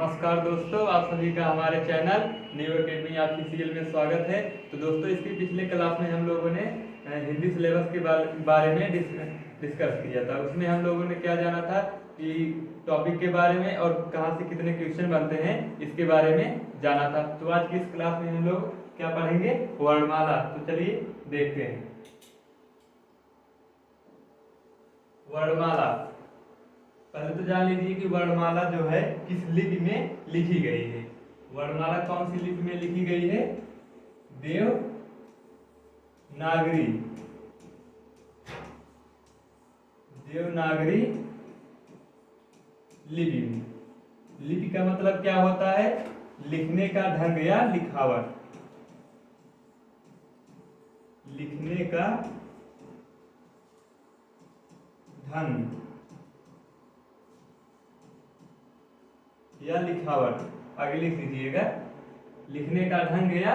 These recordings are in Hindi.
नमस्कार दोस्तों, आप सभी का हमारे चैनल न्यू अकेडमी ऑफिशियल में स्वागत है। तो दोस्तों, इसकी पिछले क्लास में हम लोगों ने हिंदी सिलेबस के बारे में डिस्कस किया था। उसमें हम लोगों ने क्या जाना था कि टॉपिक के बारे में और कहाँ से कितने क्वेश्चन बनते हैं इसके बारे में जाना था। तो आज की इस क्लास में हम लोग क्या पढ़ेंगे? वर्णमाला। तो चलिए देखते हैं। वर्णमाला, पहले तो जान लीजिए कि वर्णमाला जो है किस लिपि में लिखी गई है। वर्णमाला कौन सी लिपि में लिखी गई है? देवनागरी। देवनागरी लिपि में। लिपि का मतलब क्या होता है? लिखने का ढंग या लिखावट। लिखने का ढंग या लिखावट। आगे लिख दीजिएगा, लिखने का ढंग या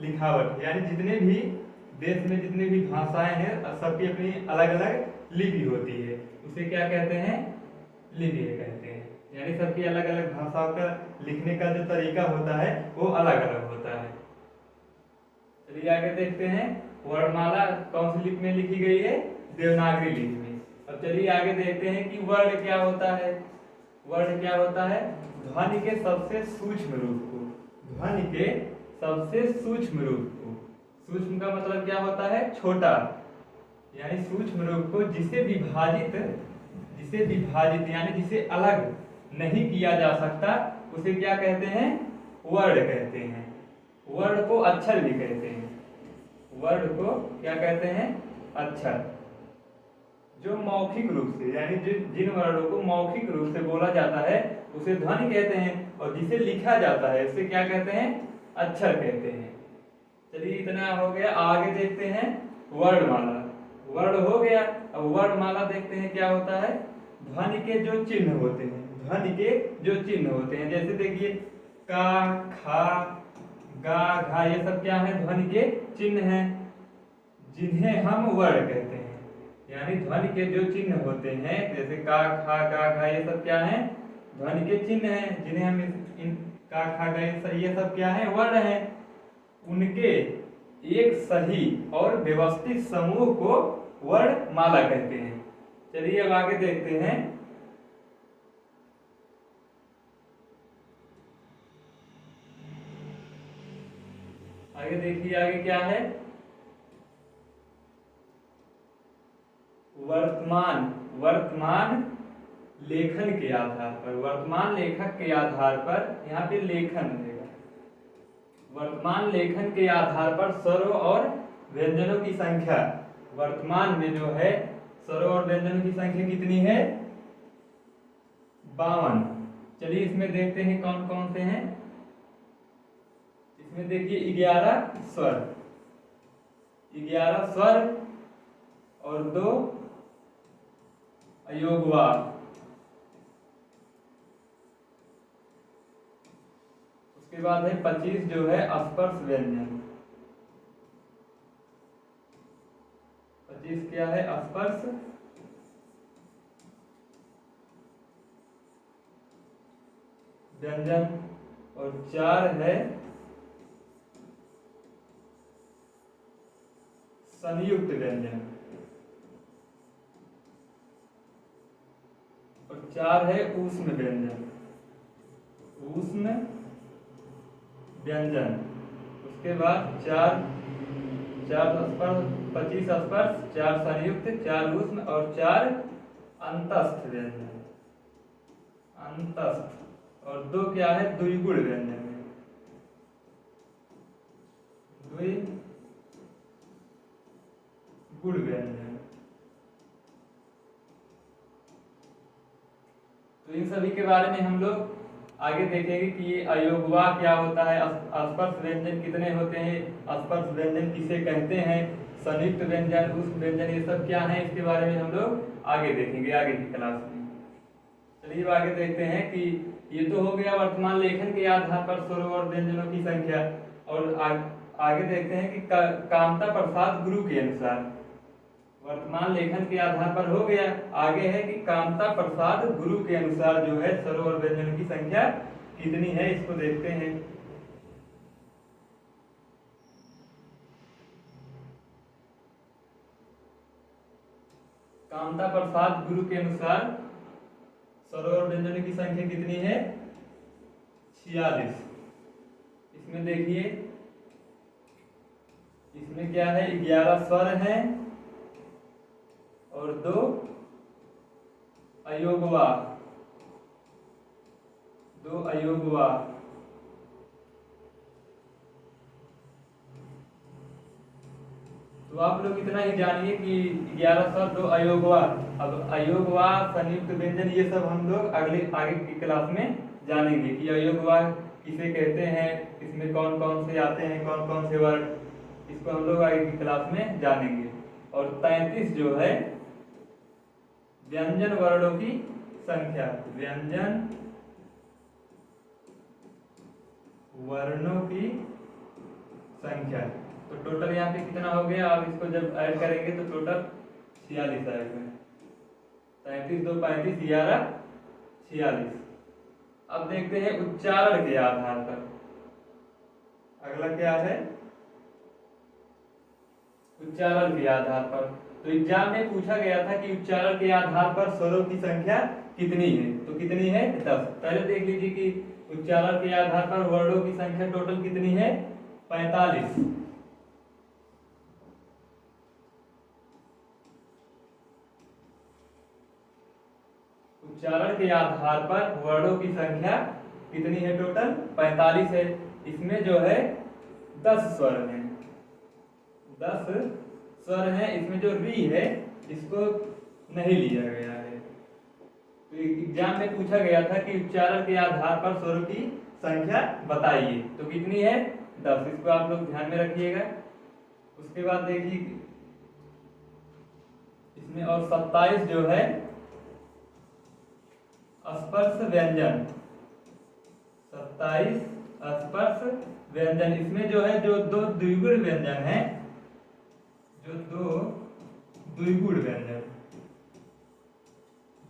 लिखावट। यानी जितने भी देश में जितने भी भाषाएं हैं सबकी अपनी अलग अलग लिपि होती है। उसे क्या कहते हैं? लिपि कहते हैं। यानी सबकी अलग अलग भाषाओं का लिखने का जो तरीका होता है वो अलग अलग होता है। चलिए आगे देखते हैं, वर्णमाला कौन सी लिपि में लिखी गई है? देवनागरी लिपि में। अब चलिए आगे देखते हैं कि वर्ण क्या होता है। वर्ण क्या होता है? ध्वनि के सबसे सूक्ष्म रूप को। ध्वनि के सबसे सूक्ष्म रूप को। सूक्ष्म का मतलब क्या होता है? छोटा। यानी सूक्ष्म रूप को जिसे विभाजित यानी जिसे अलग नहीं किया जा सकता उसे क्या कहते हैं? वर्ण कहते हैं। वर्ण को अक्षर भी कहते हैं। वर्ण को क्या कहते हैं? अक्षर। जो मौखिक रूप से यानी जिन वर्णों को मौखिक रूप से बोला जाता है उसे ध्वनि कहते हैं, और जिसे लिखा जाता है उसे क्या कहते हैं? अक्षर कहते हैं। चलिए इतना हो गया। आगे देखते हैं वर्णमाला। वर्ण हो गया, अब वर्णमाला देखते हैं क्या होता है। ध्वनि के जो चिन्ह होते हैं, ध्वनि के जो चिन्ह होते हैं, जैसे देखिए का, खा, गा, घा, ये सब क्या है? ध्वनि के चिन्ह हैं, जिन्हें हम वर्ण कहते हैं। यानी ध्वनि के जो चिन्ह होते हैं जैसे का, खा, गा, घा, ये सब क्या है? ध्वनि के चिन्ह हैं, जिन्हें हम इन का, खा, गा, ये सब क्या है? वर्ण है। उनके एक सही और व्यवस्थित समूह को वर्णमाला कहते हैं। चलिए अब आगे देखते हैं। आगे देखिए, आगे क्या है? वर्तमान लेखन के आधार पर। वर्तमान लेखक के आधार पर, यहाँ पे लेखन रहेगा। वर्तमान लेखन के आधार पर स्वरों और व्यंजनों की संख्या। वर्तमान में जो है स्वरों और व्यंजनों की संख्या कितनी है? 52। चलिए इसमें देखते हैं कौन कौन से हैं। इसमें देखिए 11 स्वर। 11 स्वर और 2 अयोगवाक। उसके बाद है 25 जो है स्पर्श व्यंजन। 25 क्या है? स्पर्श व्यंजन। और 4 है संयुक्त व्यंजन। और 4 है ऊष्म व्यंजन। ऊष्म व्यंजन। उसके बाद 4 स्पर्श, 25 स्पर्श, 4 संयुक्त, 4 ऊष्म और 4 अंतस्थ व्यंजन। अंतस्थ। और 2 क्या है? द्विगुण व्यंजन। द्विगुण व्यंजन। तो इन सभी के बारे में हम लोग आगे देखेंगे कि ये अयोगवाक क्या होता है, स्पर्श व्यंजन कितने होते हैं, स्पर्श व्यंजन किसे कहते हैं, संयुक्त व्यंजन, ऊष्म व्यंजन, ये सब क्या है, इसके बारे में हम लोग आगे देखेंगे आगे की क्लास में। चलिए अब आगे देखते हैं कि ये तो हो गया वर्तमान लेखन के आधार पर स्वरों और व्यंजनों की संख्या। और आगे देखते हैं कि कामता प्रसाद गुरु के अनुसार। वर्तमान लेखन के आधार पर हो गया। आगे है कि कामता प्रसाद गुरु के अनुसार जो है स्वरों और व्यंजनों की संख्या कितनी है इसको देखते हैं। कामता प्रसाद गुरु के अनुसार स्वर और व्यंजनों की संख्या कितनी है? 46। इसमें देखिए, इसमें क्या है, 11 स्वर हैं और 2 अयोगवाह, 2 अयोगवाह। तो आप लोग इतना ही जानिए कि 11 स्वर 2 अयोगवाह। अब अयोगवाह, संयुक्त व्यंजन, ये सब हम लोग आगे की क्लास में जानेंगे कि अयोगवाह किसे कहते हैं, इसमें कौन कौन से आते हैं, कौन कौन से वर्ड, इसको हम लोग आगे की क्लास में जानेंगे। और 33 जो है व्यंजन वर्णों की संख्या, व्यंजन वर्णों की संख्या। तो टोटल यहाँ पे कितना हो गया? आप इसको जब ऐड करेंगे तो टोटल 46 आएगा। 33 2 35 11 46। अब देखते हैं उच्चारण के आधार पर। अगला क्या है? उच्चारण के आधार पर। तो एग्जाम में पूछा गया था कि उच्चारण के आधार पर स्वरों की संख्या कितनी है, तो कितनी है? 10। पहले देख लीजिए कि उच्चारण के आधार पर वर्णों की संख्या टोटल कितनी है? 45। उच्चारण के आधार पर वर्णों की संख्या कितनी है? टोटल 45 है। इसमें जो है 10 स्वर हैं, 10 स्वर हैं। इसमें जो री है इसको नहीं लिया गया है। तो एग्जाम में पूछा गया था कि उच्चारण के आधार पर स्वरों की संख्या बताइए, तो कितनी है? 10। इसको आप लोग ध्यान में रखिएगा। उसके बाद देखिए इसमें और 27 जो है स्पर्श व्यंजन, 27 स्पर्श व्यंजन। इसमें जो है जो 2 द्विगुण व्यंजन है, जो 2 द्विगुण व्यंजन,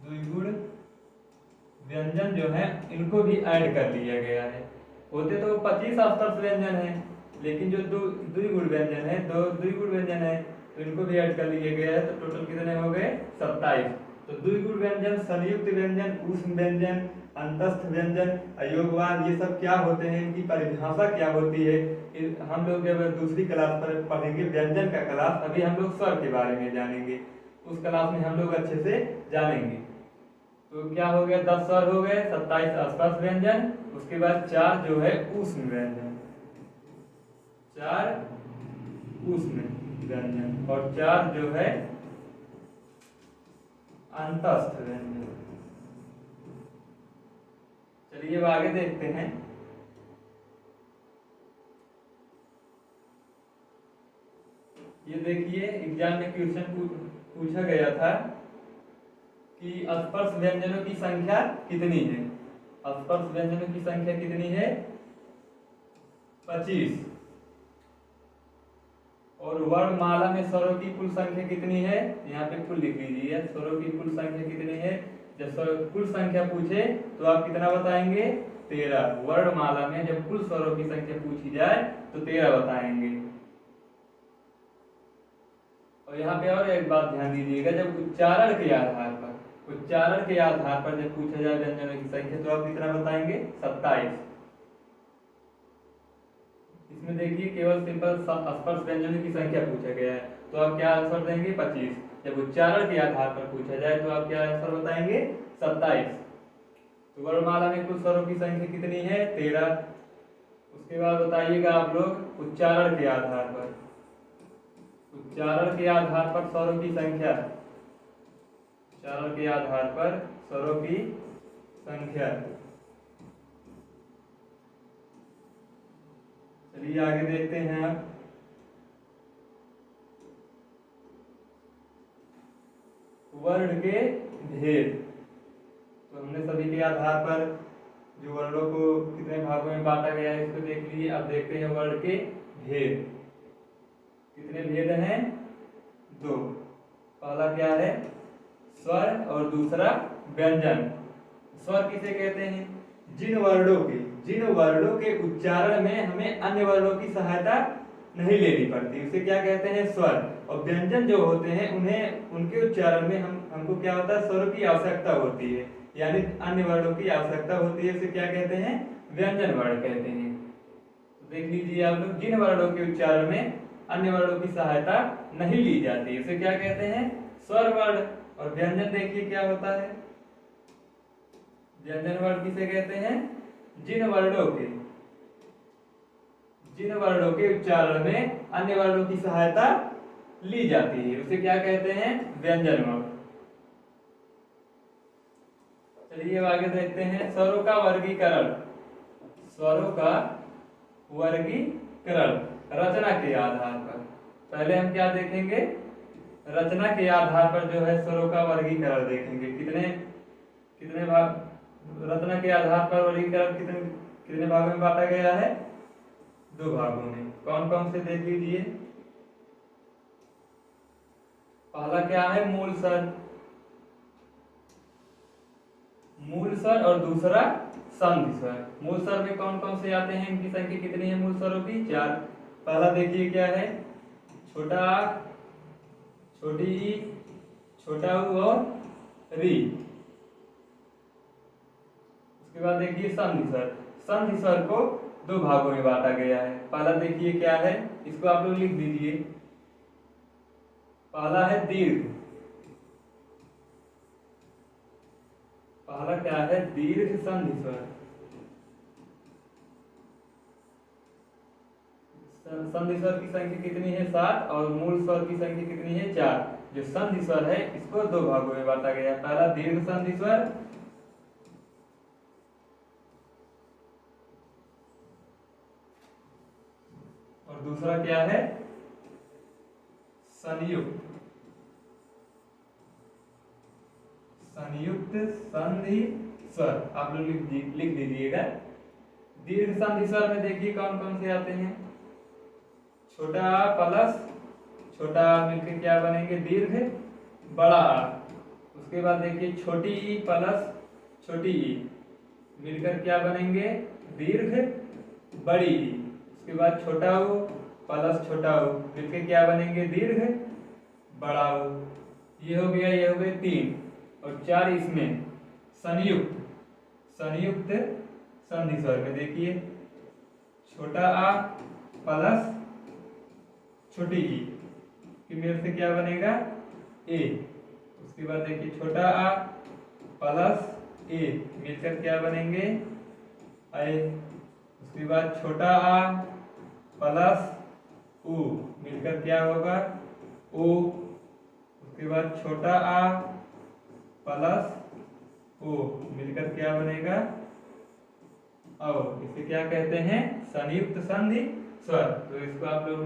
द्विगुण व्यंजन जो है इनको भी ऐड कर लिया गया है। होते तो 25 स्पर्श व्यंजन है, लेकिन जो 2 द्विगुण व्यंजन है, 2 द्विगुण व्यंजन है, तो इनको भी ऐड कर लिया गया है। तो टोटल कितने हो गए? 27। तो द्विगुण व्यंजन, संयुक्त व्यंजन, ऊष्म व्यंजन, अंतस्थ व्यंजन, अयोगवाह, ये सब क्या होते हैं, इनकी परिभाषा क्या होती है, हम लोग जब दूसरी क्लास पर पढ़ेंगे व्यंजन का क्लास, अभी हम लोग स्वर के बारे में जानेंगे, उस क्लास में हम लोग अच्छे से जानेंगे। तो क्या हो गया? 10 स्वर हो गए, 27 स्पर्श व्यंजन, उसके बाद 4 जो है ऊष्म व्यंजन, 4 ऊष्म व्यंजन, और 4 जो है अंतस्थ व्यंजन। चलिए अब आगे देखते हैं। ये देखिए एग्जाम में क्वेश्चन पूछा गया था कि स्पर्श व्यंजनों की संख्या कितनी है? स्पर्श व्यंजनों की संख्या कितनी है? 25। और वर्णमाला में स्वरों की कुल संख्या कितनी है? यहाँ पे कुल लिख लीजिए, स्वरों की कुल संख्या कितनी है। जब कुल संख्या पूछे तो आप कितना बताएंगे? 13। वर्णमाला में जब कुल स्वरों की संख्या पूछी जाए तो 13 बताएंगे। और यहाँ पे और एक बात ध्यान दीजिएगा, जब उच्चारण के आधार पर, उच्चारण के आधार पर जब पूछा जाए व्यंजनों की संख्या तो आप कितना बताएंगे? 27। इसमें देखिए केवल सिंपल स्पर्श व्यंजनों की संख्या पूछा गया है, तो आप क्या आंसर देंगे? 25। जब उच्चारण के आधार पर पूछा जाए तो आप क्या आंसर बताएंगे? 27। तो वर्णमाला में कुल स्वरों की संख्या कितनी है? 13। उसके बाद बताइएगा आप लोग उच्चारण के आधार पर, उच्चारण के आधार पर स्वरों की संख्या, उच्चारण के आधार पर स्वरों की संख्या। चलिए आगे देखते हैं। आप वर्ण के भेद, तो हमने सभी के आधार पर जो वर्णों को कितने भागों में बांटा गया है इसको देख लीजिए। अब देखते हैं वर्ण के भेद। कितने भेद हैं? 2। पहला क्या है? स्वर और दूसरा व्यंजन। स्वर किसे कहते हैं? जिन वर्णों के उच्चारण में हमें अन्य वर्णों की सहायता नहीं लेनी पड़ती उसे क्या कहते हैं स्वर। और व्यंजन जो होते हैं उन्हें उनके उच्चारण में हमको क्या होता है स्वरों की आवश्यकता होती है, यानी अन्य वर्णों की आवश्यकता होती है, उसे क्या कहते हैं व्यंजन वर्ण कहते हैं। तो देख लीजिए आप लोग, जिन वर्णों के उच्चारण में अन्य वर्णों की सहायता नहीं ली जाती उसे क्या कहते हैं स्वर वर्ण। और व्यंजन देखिए क्या होता है, व्यंजन वर्ण किसे कहते हैं, जिन वर्णों के उच्चारण में अन्य वर्णों की सहायता ली जाती है उसे क्या कहते हैं व्यंजन वर्ण। चलिए अब आगे देखते हैं स्वरों का वर्गीकरण। स्वरों का वर्गीकरण रचना के आधार पर। पहले हम क्या देखेंगे, रचना के आधार पर जो है स्वरों का वर्गीकरण देखेंगे। कितने भाग, रचना के आधार पर वर्गीकरण कितने भागों में बांटा गया है, 2 भागों में। कौन कौन से देख लीजिए। पहला क्या है मूल स्वर और दूसरा संधि स्वर। मूल स्वर में कौन कौन से आते हैं, इनकी संख्या कितनी है मूल स्वरों की 4। पहला देखिए क्या है, छोटा आ, छोटी ई, छोटा ऊ और री। उसके बाद देखिए संधि स्वर। संधि स्वर को 2 भागों में बांटा गया है। पहला देखिए क्या है, इसको आप लोग लिख दीजिए। पहला है दीर्घ, पहला क्या है दीर्घ संधि स्वर। संधि स्वर की संख्या कितनी है 7 और मूल स्वर की संख्या कितनी है 4। जो संधि स्वर है इसको 2 भागों में बांटा गया है। पहला दीर्घ संधि स्वर और दूसरा क्या है संयुक्त संधि स्वर। आप लोग लिख दीजिएगा। दीर्घ संधि स्वर में देखिए कौन कौन से आते हैं, छोटा आ प्लस छोटा आ मिलकर क्या बनेंगे दीर्घ बड़ा आ। उसके बाद देखिए छोटी ई प्लस छोटी ई मिलकर क्या बनेंगे दीर्घ बड़ी ई। उसके बाद छोटा ऊ प्लस छोटा ऊ मिलकर क्या बनेंगे दीर्घ बड़ा ऊ। ये हो गए 3 और 4 इसमें संयुक्त संधि स्वर में देखिए छोटा आ प्लस छोटी ई की मेल से क्या बनेगा ए। उसके बाद देखिए छोटा आ प्लस ए मिलकर क्या बनेंगे ए। उसके बाद छोटा आ प्लस उ मिलकर क्या होगा ओ। उसके बाद छोटा आ प्लस ओ मिलकर क्या बनेगा औ। इसे क्या कहते हैं संयुक्त संधि स्वर। तो इसको आप लोग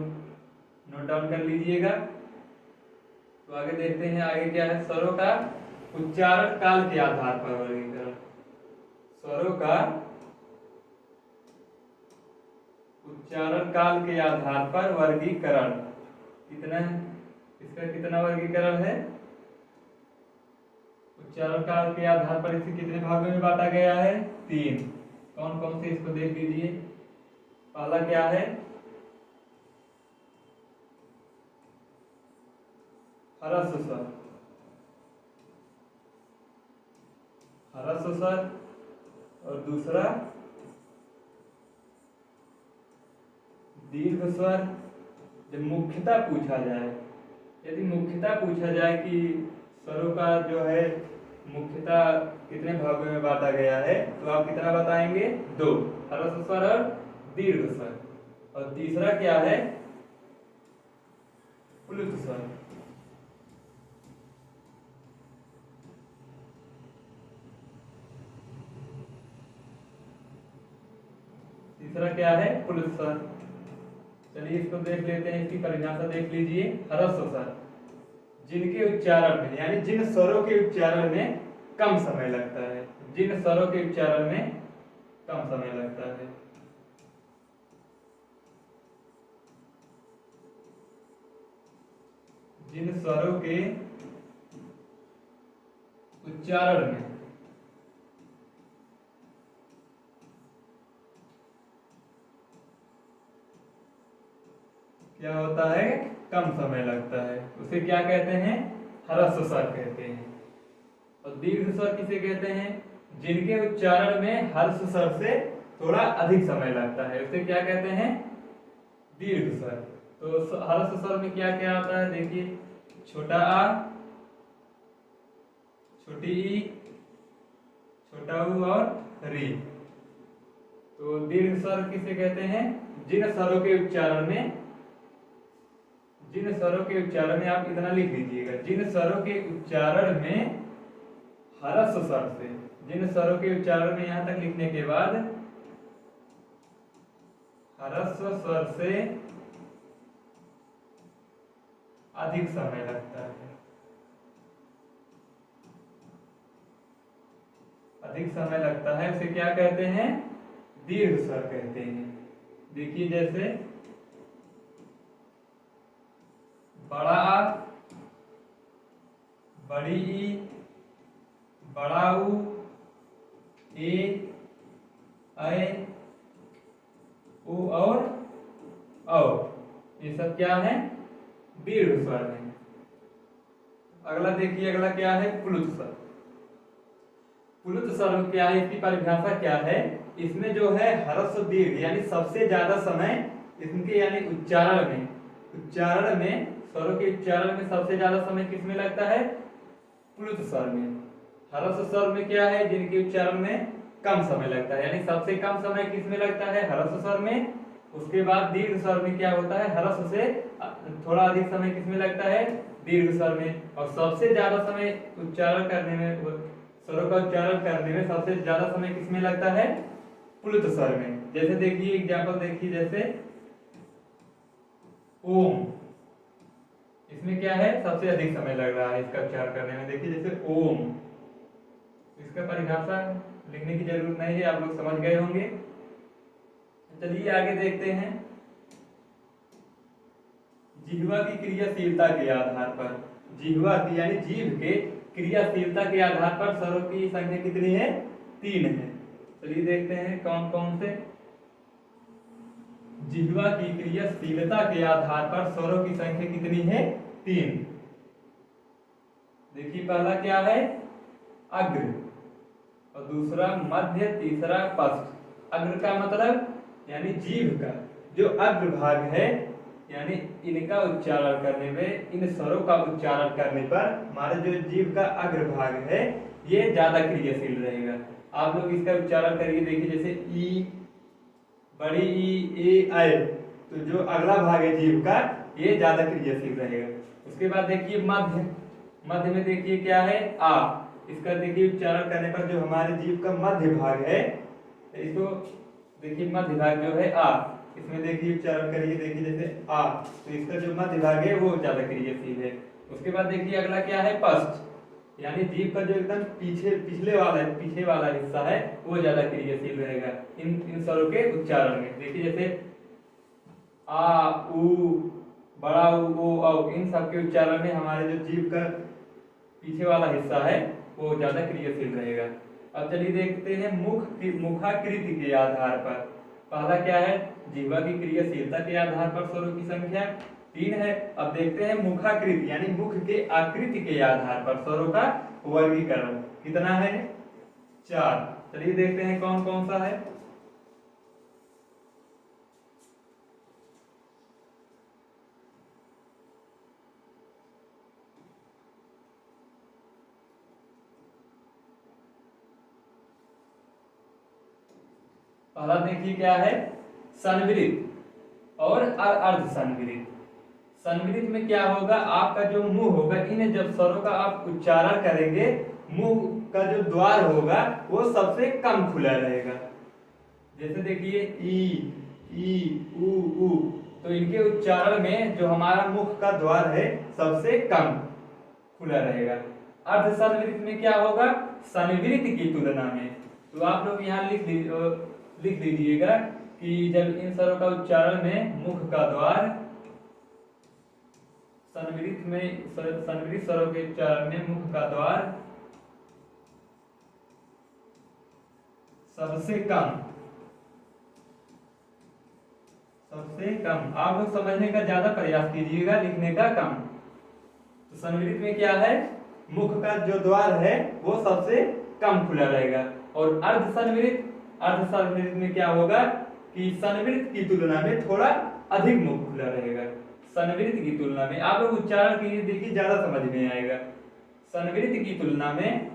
नोट डाउन कर लीजिएगा। तो आगे देखते हैं, आगे क्या है स्वरों का उच्चारण काल के आधार पर वर्गीकरण। स्वरों का उच्चारण काल के आधार पर वर्गीकरण कितना है, इसका कितना वर्गीकरण है, उच्चारण काल के आधार पर इसे कितने भागों में बांटा गया है 3। कौन कौन से इसको देख लीजिए। पहला क्या है ह्रस्व स्वर और दूसरा दीर्घ स्वर। जब मुख्यता पूछा जाए, यदि मुख्यता पूछा जाए कि स्वरों का जो है मुख्यता कितने भागों में बांटा गया है तो आप कितना बताएंगे 2, ह्रस्व स्वर और दीर्घ स्वर। और तीसरा क्या है प्लुत स्वर। तीसरा क्या है प्लुत स्वर। चलिए इसको देख लेते हैं, इसकी परिभाषा देख लीजिए। ह्रस्व स्वर जिनके उच्चारण में यानी जिन स्वरों के उच्चारण में कम समय लगता है, जिन स्वरों के उच्चारण में कम समय लगता है। जिन स्वरों के उच्चारण में क्या होता है, कम समय लगता है, उसे क्या कहते हैं, ह्रस्व स्वर कहते हैं। और दीर्घ स्वर किसे कहते हैं, जिनके उच्चारण में हर्ष स्वर से थोड़ा अधिक समय लगता है, उसे क्या कहते हैं, दीर्घ स्वर। तो हर्ष स्वर में क्या क्या आता है, देखिए, छोटा आ, छोटी ई, छोटा ऊ और री। तो दीर्घ स्वर किसे कहते हैं, जिन स्वरों के उच्चारण में, जिन स्वरों के उच्चारण में, आप इतना लिख लीजिएगा, जिन स्वरों के उच्चारण में ह्रस्व स्वर से, जिन स्वरों के उच्चारण में यहां तक लिखने के बाद ह्रस्व स्वर से अधिक समय लगता है, अधिक समय लगता है, उसे क्या कहते हैं, दीर्घ स्वर कहते हैं। देखिए, जैसे बड़ा आ, बड़ी ई, बड़ा ऊ, ए, ऐ, उ और औ, ये सब क्या है, दीर्घ स्वर है। अगला देखिए, अगला क्या है, प्लुत स्वर। प्लुत स्वर क्या है, इसकी परिभाषा क्या है, इसमें जो है ह्रस्व दीर्घ यानी सबसे ज्यादा समय इनके यानी उच्चारण में, उच्चारण में, स्वरों के उच्चारण में सबसे ज्यादा समय किसमें लगता है, प्लुत स्वर में। ह्रस्व स्वर में क्या है, जिनके उच्चारण में कम समय लगता है, यानी सबसे कम समय किसमें लगता है, ह्रस्व स्वर में। उसके बाद दीर्घ स्वर में क्या होता है, ह्रस्व से थोड़ा अधिक समय किसमें लगता है, दीर्घ स्वर में। और सबसे ज्यादा समय उच्चारण करने में, स्वरों का उच्चारण करने में सबसे ज्यादा समय किसमें लगता है, प्लुत स्वर में। जैसे देखिए, एग्जाम्पल देखिए, जैसे ओम, इसमें क्या है, सबसे अधिक समय लग रहा है इसका उच्चारण करने में। देखिए, जैसे ओम, इसका परिभाषा लिखने की जरूरत नहीं है, आप लोग समझ गए होंगे। चलिए आगे देखते हैं। जिह्वा की क्रियाशीलता के आधार पर, जिह्वा की यानी जीभ के क्रियाशीलता के आधार पर स्वरों की संख्या कितनी है, 3 है। चलिए देखते हैं कौन कौन से। जिह्वा की क्रियाशीलता के आधार पर स्वरों की संख्या कितनी है, 3। देखिए, पहला क्या है, अग्र, और दूसरा मध्य, तीसरा पश्च। अग्र का मतलब यानी जीभ का जो अग्र भाग है, यानी इनका उच्चारण करने में, इन स्वरों का उच्चारण करने पर हमारे जो जीभ का अग्र भाग है ये ज्यादा क्रियाशील रहेगा। आप लोग इसका उच्चारण करिए, देखिए, जैसे ई, बड़ी ई, ए, ऐ, तो जो अगला भाग है जीभ का ये ज्यादा क्रियाशील रहेगा। उसके बाद देखिए मध्य, मध्य में देखिए क्या है, आ, इसका देखिए उच्चारण करने पर जो हमारे जीभ का मध्य भाग है, इसको देखिए मध्य भाग जो है आ, इसमें देखिए उच्चारण करिए, देखिए जैसे आ, तो इसका जो मध्य भाग है वो ज्यादा क्रियाशील है। उसके बाद देखिए अगला क्या है, पश्च, यानी जीभ का जो एकदम पिछले वाला है, पीछे वाला हिस्सा है वो ज्यादा क्रियाशील रहेगा इन स्वरों के उच्चारण में। देखिए जैसे आ, उ, बड़ा उ, ओ, औ, इन सब के उच्चारण में हमारे जो जीभ का पीछे वाला हिस्सा है वो ज्यादा क्रियाशील रहेगा। अब चलिए देखते हैं मुखाकृति के आधार पर। पहला क्या है, जिह्वा की क्रियाशीलता के आधार पर स्वरों की संख्या 3 है। अब देखते हैं मुखाकृति यानी मुख के आकृति के आधार पर स्वरों का वर्गीकरण कितना है, 4। चलिए देखते हैं कौन कौन सा है। पहला देखिए क्या है, संवृत और अर्ध संवृत। संवृत में क्या होगा, आपका जो मुंह होगा, इन जब स्वरों का आप उच्चारण करेंगे, मुंह का जो द्वार होगा वो सबसे कम खुला रहेगा। जैसे देखिए ई, उ, तो इनके उच्चारण में जो हमारा मुख का द्वार है सबसे कम खुला रहेगा। अर्ध संवृत में क्या होगा, संवृत की तुलना में, तो आप लोग यहाँ लिख लीजिएगा कि जब इन स्वरों का उच्चारण में मुख का द्वार, संवृत स्वरों के उच्चारण में मुख का द्वार सबसे सबसे कम। आप लोग समझने का ज्यादा प्रयास कीजिएगा, लिखने का कम। तो संवृत में क्या है, मुख का जो द्वार है वो सबसे कम खुला रहेगा। और अर्ध संवृत में क्या होगा कि संवृत की तुलना में थोड़ा अधिक मुख खुला रहेगा। संवृत की तुलना में, आप लोग उच्चारण कीजिए, देखिए ज्यादा समझ में आएगा। संवृत की तुलना में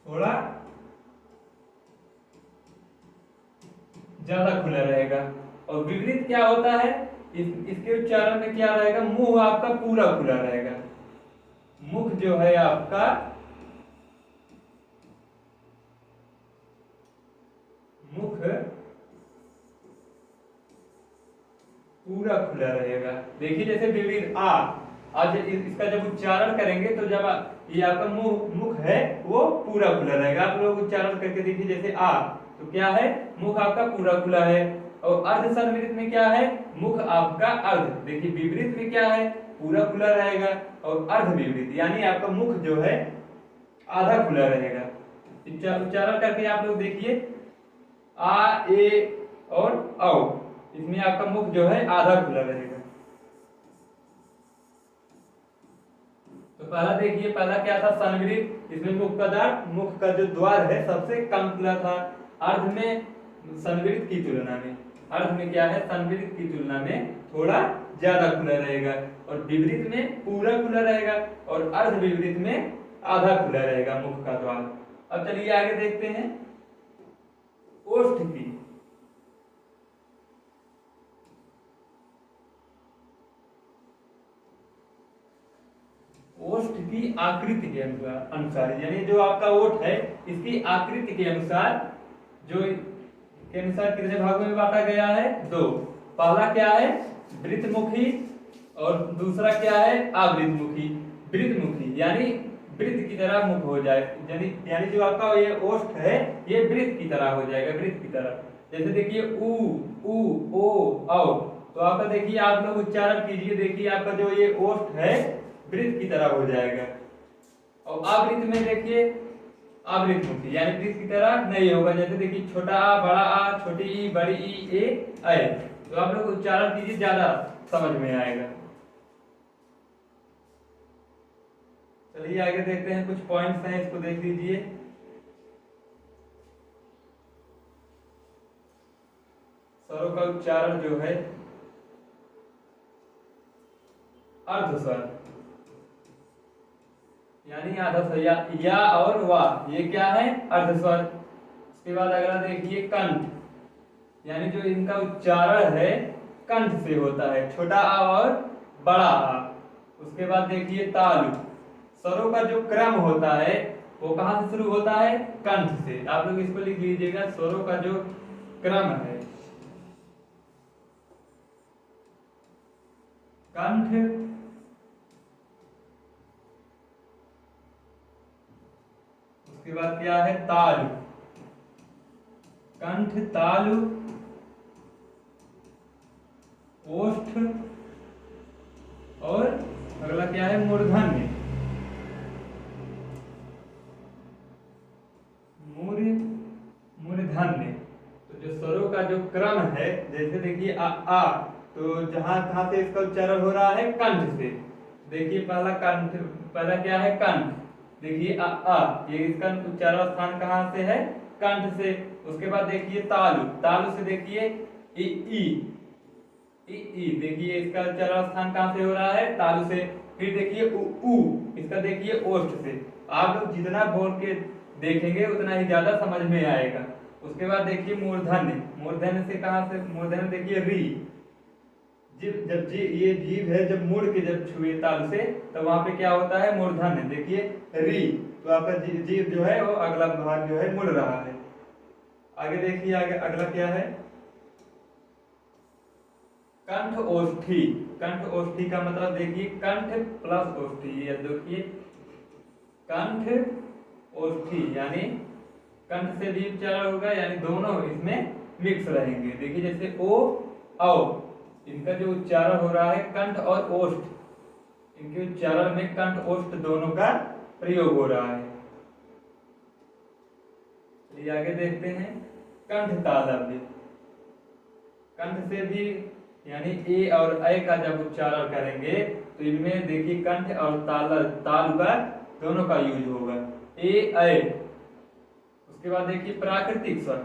थोड़ा ज्यादा खुला रहेगा। और विपरीत क्या होता है, इसके उच्चारण में क्या रहेगा, मुंह आपका पूरा खुला रहेगा। मुख जो है आपका मुख पूरा खुला रहेगा। देखिए जैसे विपरीत आ, आज इसका जब उच्चारण करेंगे तो जब ये आपका मुख है वो पूरा खुला रहेगा। आप लोग उच्चारण करके देखिए, जैसे आ तो क्या है, मुख आपका पूरा खुला है। और अर्ध संवृत में क्या है, मुख आपका अर्ध, देखिए विपरीत में क्या है, पूरा खुला रहेगा। और अर्ध विपरीत यानी आपका मुख जो है आधा खुला रहेगा। उच्चारण करके आप लोग देखिए, आ ए और औ, इसमें आपका मुख जो है आधा खुला रहेगा। तो पहला देखिए, पहला क्या था संवृत, इसमें मुख का जो द्वार है सबसे कम खुला था। अर्ध में संवृत की तुलना में, अर्ध में क्या है, संवृत की तुलना में थोड़ा ज्यादा खुला रहेगा। और विपरीत में पूरा खुला रहेगा। और अर्ध विपरीत में आधा खुला रहेगा मुख का द्वार। अब चलिए आगे देखते हैं ओष्ठ की। ओष्ठ की आकृति के अनुसार, यानी जो आपका ओठ है इसकी आकृति के अनुसार, जो के अनुसार कितने भागों में बांटा गया है, दो। पहला क्या है, वृत्तमुखी, और दूसरा क्या है, आवृतमुखी। वृत्तमुखी यानी वृत्त की तरह मुख हो जाए, यानी जो आपका ये ओष्ठ है ये वृत्त की तरह हो जाएगा, वृत्त की तरह। जैसे देखिए उ ओ औ, तो आपका देखिए आप लोग उच्चारण कीजिए, देखिए आपका जो ये ओष्ठ है वृत्त की तरह हो जाएगा। और आवृत्त में देखिए आवृतमुखी यानी वृत्त की तरह नहीं होगा। जैसे देखिए छोटा आ, बड़ा आ, छोटी ई, बड़ी ई, ए। तो आप लोग उच्चारण कीजिए, ज्यादा समझ में आएगा। चलिए आगे देखते हैं, कुछ पॉइंट्स हैं, इसको देख लीजिए। स्वरों का उच्चारण जो है, अर्ध स्वर यानी आधा स्वर, या और वाह, ये क्या है, अर्ध स्वर। उसके बाद अगला देखिए कंठ, यानी जो इनका उच्चारण है कंठ से होता है, छोटा आ और बड़ा आ। उसके बाद देखिए तालु, स्वरों का जो क्रम होता है वो कहां से शुरू होता है, कंठ से। आप लोग इसको लिख लीजिएगा, स्वरों का जो क्रम है कंठ, उसके बाद क्या है, तालु, कंठ, तालु, ओष्ठ, और अगला क्या है, मूर्धन्य। मूर्धन्य, तो जो स्वरों का जो क्रम है, जैसे देखिए आ, तो जहां कहां से इसका उच्चारण हो रहा है, कंठ से। देखिए पहला कंठ, पहला क्या है, कंठ। देखिए आ, ये इसका उच्चारण स्थान कहां से है, कंठ से। उसके बाद देखिए तालु, तालु से देखिए ई, देखिए इसका उच्चारण स्थान कहां से हो रहा है, तालु से। फिर देखिए उ, इसका देखिए ओष्ठ से। आप लोग जितना बोल के देखेंगे उतना ही ज्यादा समझ में आएगा। उसके बाद देखिए मूर्धन्य, मूर्धन्य से कहां से, मूर्धन्य देखिए री, जब ये जीभ है जब मुड़ के जब छुए तालु से, तो वहां पे क्या होता है, मूर्धन्य। देखिए री, तो आपका जीभ जो है वो अगला भाग जो है मुड़ रहा है। आगे देखिए, आगे अगला क्या है, कंठ ओष्ठी। कंठ ओष्ठी का मतलब देखिए कंठ प्लस ओष्ठी, ये देखिए कंठ ओष्ठी यानी कंठ से भी उच्चारण होगा, यानी दोनों इसमें मिक्स रहेंगे। देखिए जैसे ओ औ, इनका जो उच्चारण हो रहा है कंठ और ओष्ठ, इनके उच्चारण में कंठ ओष्ठ दोनों का प्रयोग हो रहा है। चलिए आगे देखते हैं कंठ तालव्य। कंठ से भी यानी ए और ऐ का जब उच्चारण करेंगे तो इनमें देखिए कंठ और तालु का दोनों का यूज होगा, ए ऐ। उसके बाद देखिए प्राकृतिक स्वर,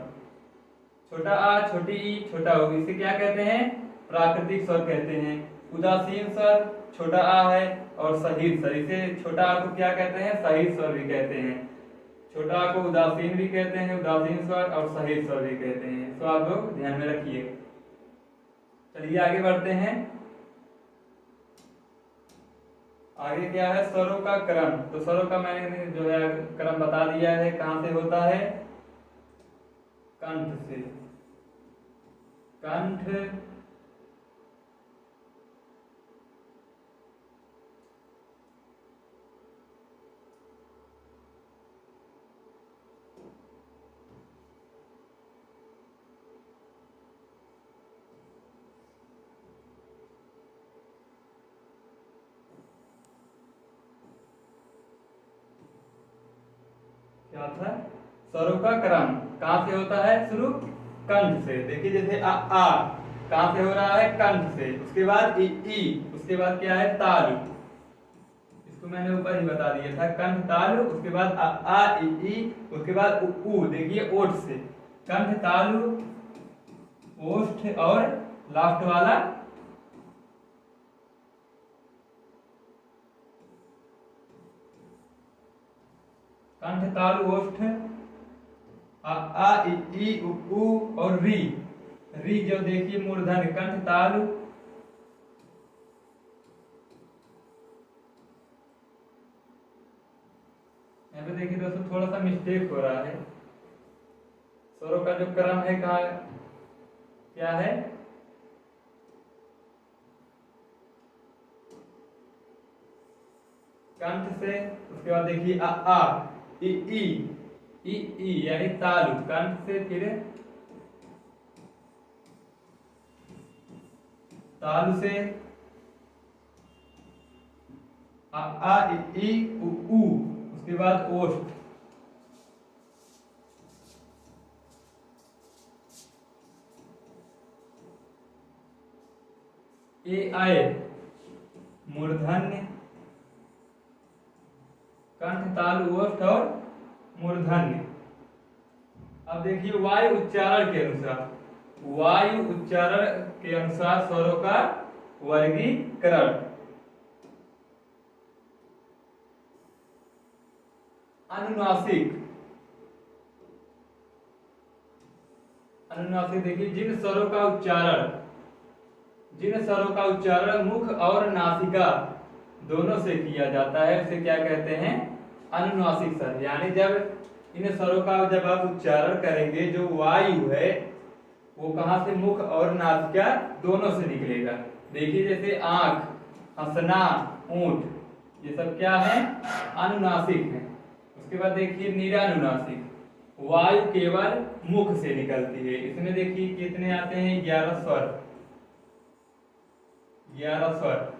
छोटा आ छोटी ई छोटा ओ, इसे क्या कहते हैं? प्राकृतिक स्वर कहते हैं। उदासीन स्वर छोटा आ है और सहीर स्वर, इसे छोटा आ को क्या कहते हैं? सहीर स्वर भी कहते हैं। छोटा आ को उदासीन भी कहते हैं, उदासीन स्वर और सहीर स्वर भी कहते हैं। तो आप लोग ध्यान में रखिए। चलिए आगे बढ़ते हैं। आगे क्या है? स्वरों का क्रम। तो स्वरों का मैंने जो है क्रम बता दिया है, कहां से होता है? कंठ से। कंठ, क्या था? स्वरों का क्रम कहां से होता है? शुरू कंठ से। देखिए जैसे आ कहां से हो रहा है? कंठ से। उसके बाद ई, उसके बाद क्या है? तालु। इसको मैंने ऊपर ही बता दिया था, कंठ तालु, उसके बाद आ ई, उसके बाद उ। देखिए ओठ से, कंठ तालु ओष्ठ और लास्ट वाला कंठ तालु ओष्ठ आ ई उ और री। री जो देखिए मूर्धन्य, कंठ तालु यहाँ पे देखिए दोस्तों थोड़ा सा मिस्टेक हो रहा है। स्वरों का जो क्रम है कहा क्या है? कंठ से, उसके बाद देखिए आ ई यानी तालु, कंठ से फिर तालु से आ ई उ, उसके बाद ओष्ठ। ए आए मूर्धन्य, कंठ तालु ओष्ठ और मूर्धन्य। अब देखिए वायु उच्चारण के अनुसार, वायु उच्चारण के अनुसार स्वरों का वर्गीकरण। अनुनासिक, अनुनासिक देखिए जिन स्वरों का उच्चारण मुख और नासिका दोनों से किया जाता है उसे क्या कहते हैं? अनुनासिक स्वर। यानी जब इन स्वरों का जब आप उच्चारण करेंगे, जो वायु है वो कहां से? मुख और नासिका दोनों से निकलेगा। देखिए जैसे आंख, हंसना, ऊंट, ये सब क्या है? अनुनासिक है। उसके बाद देखिए निरानुनासिक, वायु केवल मुख से निकलती है। इसमें देखिए कितने आते हैं? 11 स्वर, 11 स्वर।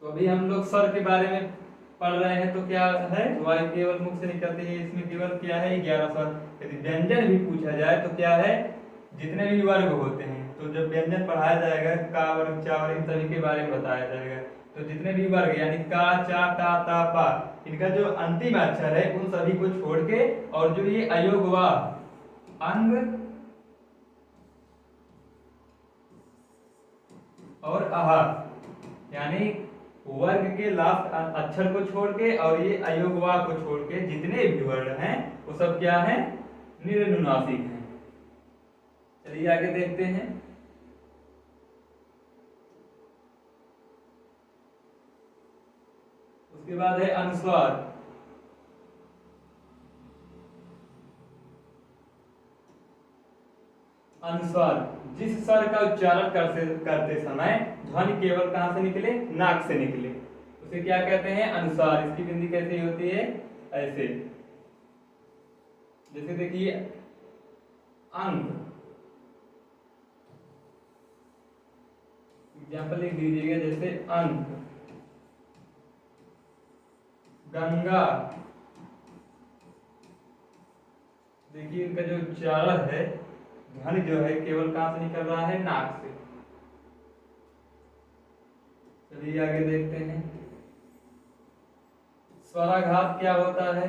तो अभी हम लोग स्वर के बारे में पढ़ रहे हैं, तो क्या है? वायु केवल मुख से निकलती है, इसमें केवल क्या है? 11 स्वर। यदि व्यंजन भी पूछा जाए तो क्या है? जितने भी वर्ग होते हैं, तो जब व्यंजन पढ़ाया जाएगा, का वर्ग, चा वर्ग, इन सभी के बारे में बताया जाएगा। तो जितने भी वर्ग यानी का, चा, टा, ता, पा, इनका जो अंतिम अक्षर है उन सभी को छोड़ के, और जो ये अयोगवा अंग और आहा यानी वर्ग के लास्ट अक्षर को छोड़ के और ये अयोगवा को छोड़ के जितने भी वर्ण हैं वो सब क्या है? निरनुनासिक हैं। चलिए आगे देखते हैं। उसके बाद है अनुस्वार। अनुस्वार जिस स्वर का उच्चारण करते समय ध्वनि केवल कहां से निकले? नाक से निकले, उसे क्या कहते हैं? अनुस्वार। इसकी बिंदी कैसे होती है? ऐसे। जैसे देखिए अंग, एग्जाम्पल लिख दीजिएगा, जैसे अंक, गंगा। देखिए इनका जो उच्चारण है, ध्वनि जो है केवल कहां से निकल रहा है, नाक से। चलिए आगे देखते हैं। स्वराघात क्या होता है?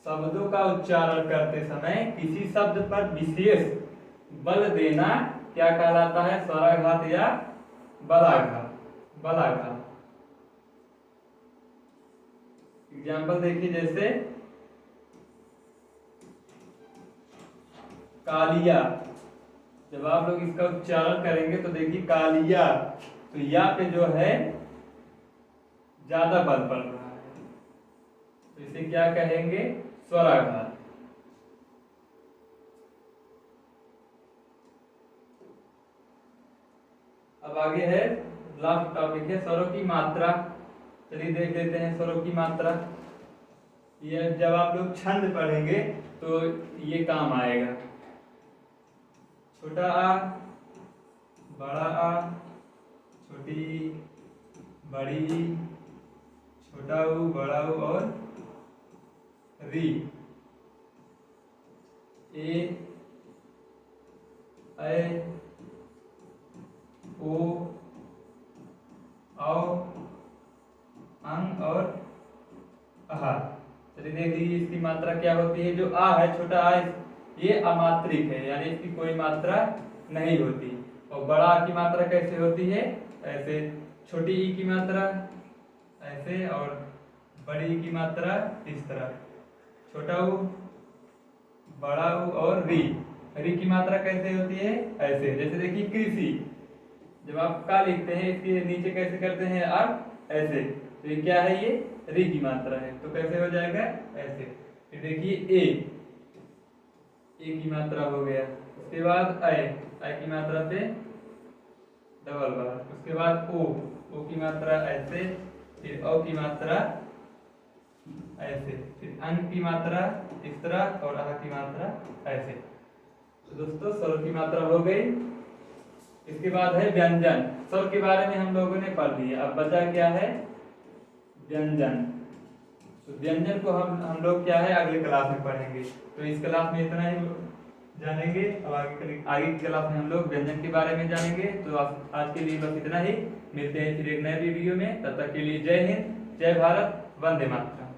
शब्दों का उच्चारण करते समय किसी शब्द पर विशेष बल देना क्या कहलाता है? स्वराघात या बलाघात। एग्जाम्पल देखिए, जैसे कालिया। जब आप लोग इसका उच्चारण करेंगे तो देखिए कालिया, तो या पे जो है ज्यादा बल पड़ रहा है, तो इसे क्या कहेंगे? स्वराघात। अब आगे है, लास्ट टॉपिक है स्वरों की मात्रा। चलिए देख लेते हैं स्वरों की मात्रा। ये जब आप लोग छंद पढ़ेंगे तो ये काम आएगा। छोटा आ, बड़ा आ, छोटी, बड़ी, छोटा ऊ, बड़ा ऊ और री। ए, ऐ, ओ, औ, अंग और आहा। चलिए देख लीजिए इसकी मात्रा क्या होती है। जो आ है, छोटा आ, ये अमात्रिक है, यानी इसकी कोई मात्रा नहीं होती। और बड़ा आ की मात्रा कैसे होती है? ऐसे। छोटी ई की मात्रा ऐसे, और बड़ी ई की मात्रा इस तरह। छोटा ऊ, बड़ा ऊ और री। री की मात्रा कैसे होती है? ऐसे। जैसे देखिए कृषि, जब आप का लिखते हैं इसके नीचे कैसे करते हैं आप? ऐसे। तो ये क्या है? ये री की मात्रा है, तो कैसे हो जाएगा? ऐसे। फिर देखिए ए की मात्रा हो गया। उसके बाद ऐ की मात्रा पे डबल बार। उसके बाद ओ की मात्रा ऐसे, फिर औ की मात्रा ऐसे, फिर अंग की मात्रा इस तरह और आह की मात्रा ऐसे। तो दोस्तों स्वर की मात्रा हो गई। इसके बाद है व्यंजन। स्वर के बारे में हम लोगों ने पढ़ लिया, अब बचा क्या है? व्यंजन। तो व्यंजन को हम लोग क्या है अगले क्लास में पढ़ेंगे। तो इस क्लास में इतना ही जानेंगे। अब आगे की क्लास में हम लोग व्यंजन के बारे में जानेंगे। तो आज के लिए बस इतना ही। मिलते हैं फिर एक नए वीडियो में। तब तक के लिए जय हिंद, जय भारत, वंदे मातरम।